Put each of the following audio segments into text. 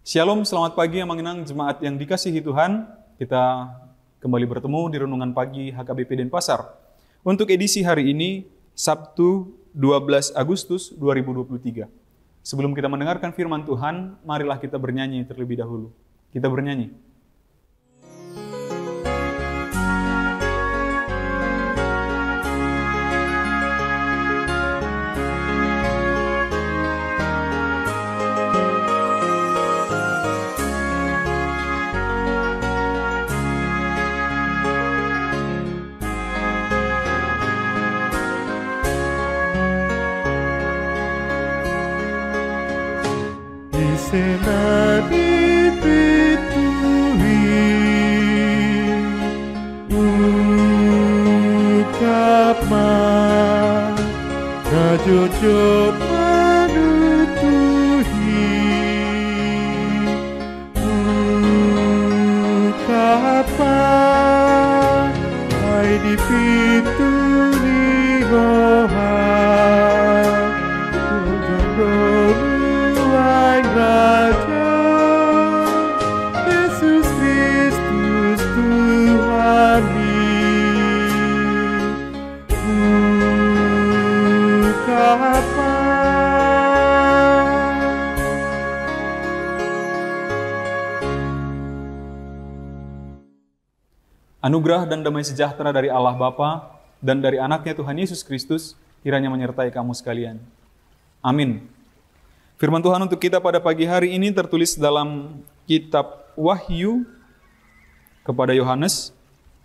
Shalom, selamat pagi yang mengenang jemaat yang dikasihi Tuhan. Kita kembali bertemu di Renungan Pagi HKBP Denpasar. Untuk edisi hari ini, Sabtu 12 Agustus 2023. Sebelum kita mendengarkan firman Tuhan, marilah kita bernyanyi terlebih dahulu. Kita bernyanyi. Senadi pitui ukapma kajojo panutuhi ukapa ai di pintu lihoha Raja Yesus Kristus Tuhan Ukapa. Anugerah dan damai sejahtera dari Allah Bapa dan dari anaknya Tuhan Yesus Kristus kiranya menyertai kamu sekalian. Amin. Firman Tuhan untuk kita pada pagi hari ini tertulis dalam kitab Wahyu kepada Yohanes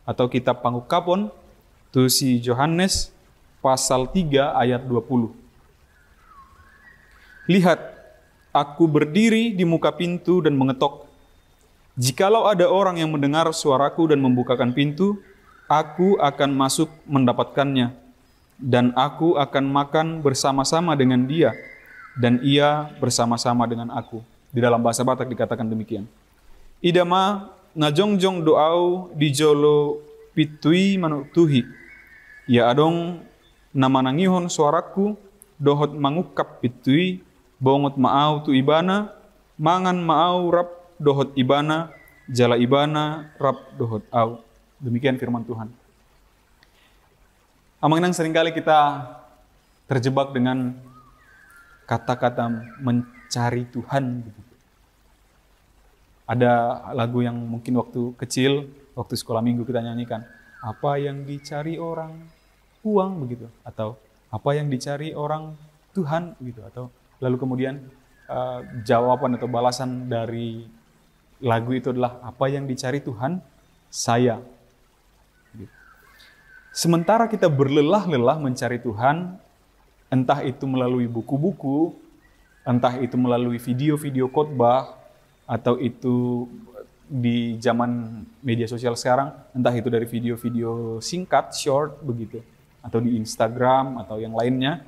atau kitab Pangukapon, tusi Yohanes pasal 3 ayat 20. Lihat, aku berdiri di muka pintu dan mengetok. Jikalau ada orang yang mendengar suaraku dan membukakan pintu, aku akan masuk mendapatkannya, dan aku akan makan bersama-sama dengan dia, dan ia bersama-sama dengan aku. Di dalam bahasa Batak dikatakan demikian. Idama ngajongjong doau dijolo pitui manutuhi. Ya adong nama nangihon suaraku, dohot mangukap pitui, bongot maau tu ibana, mangan maau rap dohot ibana, jala ibana rap dohot au. Demikian firman Tuhan. Amangnang seringkali kita terjebak dengan kata-kata mencari Tuhan. Ada lagu yang mungkin waktu kecil, waktu sekolah minggu kita nyanyikan. Apa yang dicari orang? Uang begitu. Atau apa yang dicari orang? Tuhan begitu. Atau lalu kemudian jawaban atau balasan dari lagu itu adalah apa yang dicari Tuhan? Saya. Sementara kita berlelah-lelah mencari Tuhan, entah itu melalui buku-buku, entah itu melalui video-video khotbah, atau itu di zaman media sosial sekarang, entah itu dari video-video singkat, short, begitu, atau di Instagram, atau yang lainnya,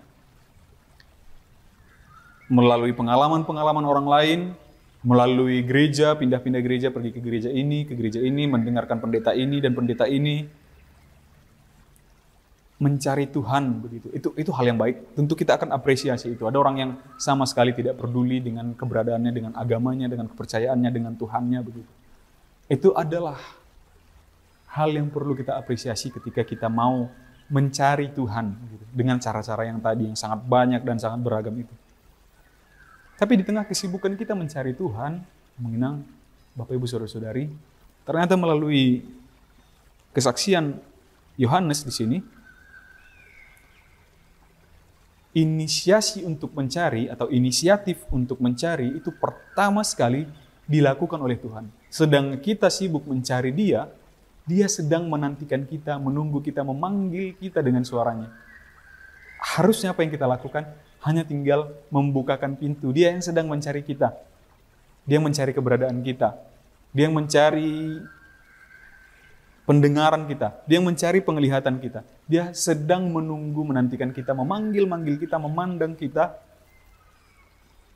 melalui pengalaman-pengalaman orang lain, melalui gereja, pindah-pindah gereja, pergi ke gereja ini, mendengarkan pendeta ini dan pendeta ini, mencari Tuhan begitu. Itu hal yang baik. Tentu kita akan apresiasi itu. Ada orang yang sama sekali tidak peduli dengan keberadaannya, dengan agamanya, dengan kepercayaannya, dengan Tuhannya begitu. Itu adalah hal yang perlu kita apresiasi ketika kita mau mencari Tuhan begitu, dengan cara-cara yang tadi yang sangat banyak dan sangat beragam itu. Tapi di tengah kesibukan kita mencari Tuhan, mengenang Bapak Ibu Saudara-saudari, ternyata melalui kesaksian Yohanes di sini, inisiasi untuk mencari atau inisiatif untuk mencari itu pertama sekali dilakukan oleh Tuhan. Sedang kita sibuk mencari Dia, Dia sedang menantikan kita, menunggu kita, memanggil kita dengan suaranya. Harusnya apa yang kita lakukan? Hanya tinggal membukakan pintu. Dia yang sedang mencari kita. Dia mencari keberadaan kita. Dia yang mencari pendengaran kita, dia mencari penglihatan kita. Dia sedang menunggu, menantikan kita, memanggil-manggil kita, memandang kita,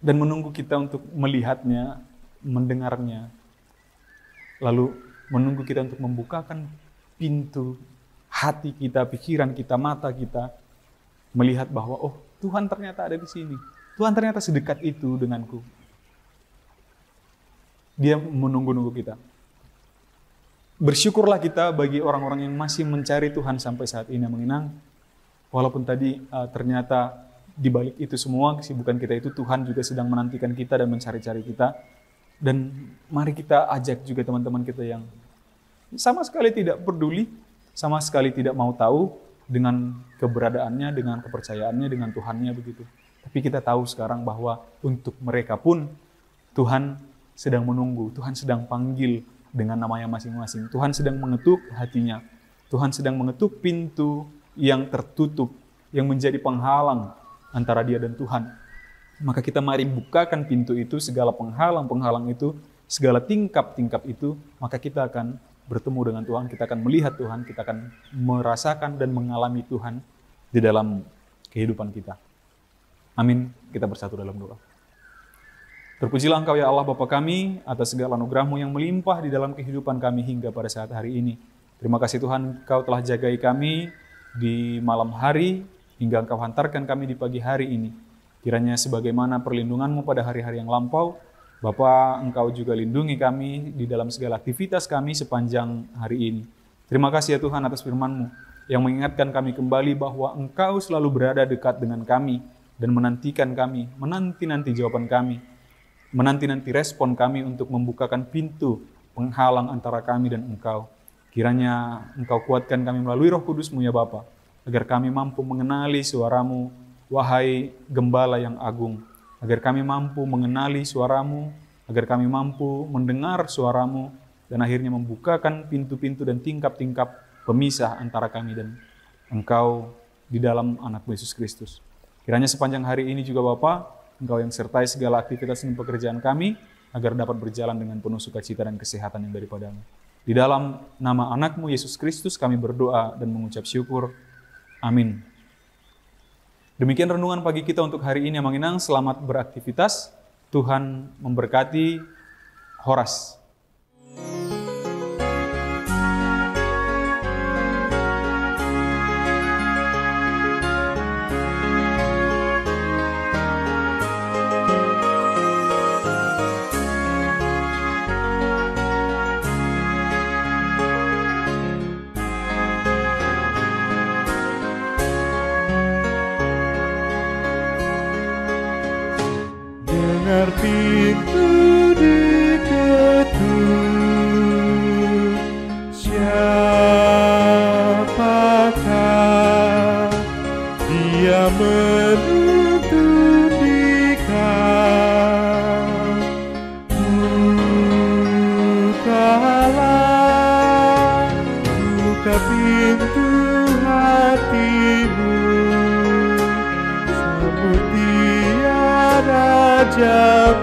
dan menunggu kita untuk melihatnya, mendengarnya. Lalu menunggu kita untuk membukakan pintu hati kita, pikiran kita, mata kita, melihat bahwa, oh Tuhan ternyata ada di sini. Tuhan ternyata sedekat itu denganku. Dia menunggu-nunggu kita. Bersyukurlah kita bagi orang-orang yang masih mencari Tuhan sampai saat ini, menginang. Walaupun tadi ternyata di balik itu semua, kesibukan kita itu, Tuhan juga sedang menantikan kita dan mencari-cari kita. Dan mari kita ajak juga teman-teman kita yang sama sekali tidak peduli, sama sekali tidak mau tahu dengan keberadaannya, dengan kepercayaannya, dengan Tuhannya begitu. Tapi kita tahu sekarang bahwa untuk mereka pun Tuhan sedang menunggu, Tuhan sedang panggil dengan namanya masing-masing. Tuhan sedang mengetuk hatinya. Tuhan sedang mengetuk pintu yang tertutup, yang menjadi penghalang antara dia dan Tuhan. Maka kita mari bukakan pintu itu, segala penghalang-penghalang itu, segala tingkap-tingkap itu, maka kita akan bertemu dengan Tuhan, kita akan melihat Tuhan, kita akan merasakan dan mengalami Tuhan di dalam kehidupan kita. Amin. Kita bersatu dalam doa. Terpujilah Engkau ya Allah Bapa kami atas segala anugerah-Mu yang melimpah di dalam kehidupan kami hingga pada saat hari ini. Terima kasih Tuhan, Engkau telah jagai kami di malam hari hingga Engkau hantarkan kami di pagi hari ini. Kiranya sebagaimana perlindungan-Mu pada hari-hari yang lampau, Bapa, Engkau juga lindungi kami di dalam segala aktivitas kami sepanjang hari ini. Terima kasih ya Tuhan atas firman-Mu yang mengingatkan kami kembali bahwa Engkau selalu berada dekat dengan kami dan menantikan kami, menanti-nanti jawaban kami, menanti-nanti respon kami untuk membukakan pintu penghalang antara kami dan Engkau. Kiranya Engkau kuatkan kami melalui Roh Kudus-Mu ya Bapa, agar kami mampu mengenali suara-Mu, wahai Gembala yang agung, agar kami mampu mengenali suara-Mu, agar kami mampu mendengar suara-Mu, dan akhirnya membukakan pintu-pintu dan tingkap-tingkap pemisah antara kami dan Engkau di dalam anak Yesus Kristus. Kiranya sepanjang hari ini juga Bapa, Engkau yang sertai segala aktivitas dan pekerjaan kami, agar dapat berjalan dengan penuh sukacita dan kesehatan yang daripada-Mu. Di dalam nama anak-Mu Yesus Kristus kami berdoa dan mengucap syukur. Amin. Demikian renungan pagi kita untuk hari ini, Manginang. Selamat beraktivitas. Tuhan memberkati. Horas. Dengar pintu diketuk, siapakah dia menuntun dikau? Bukalah, buka pintu hatimu, sambut dia Raja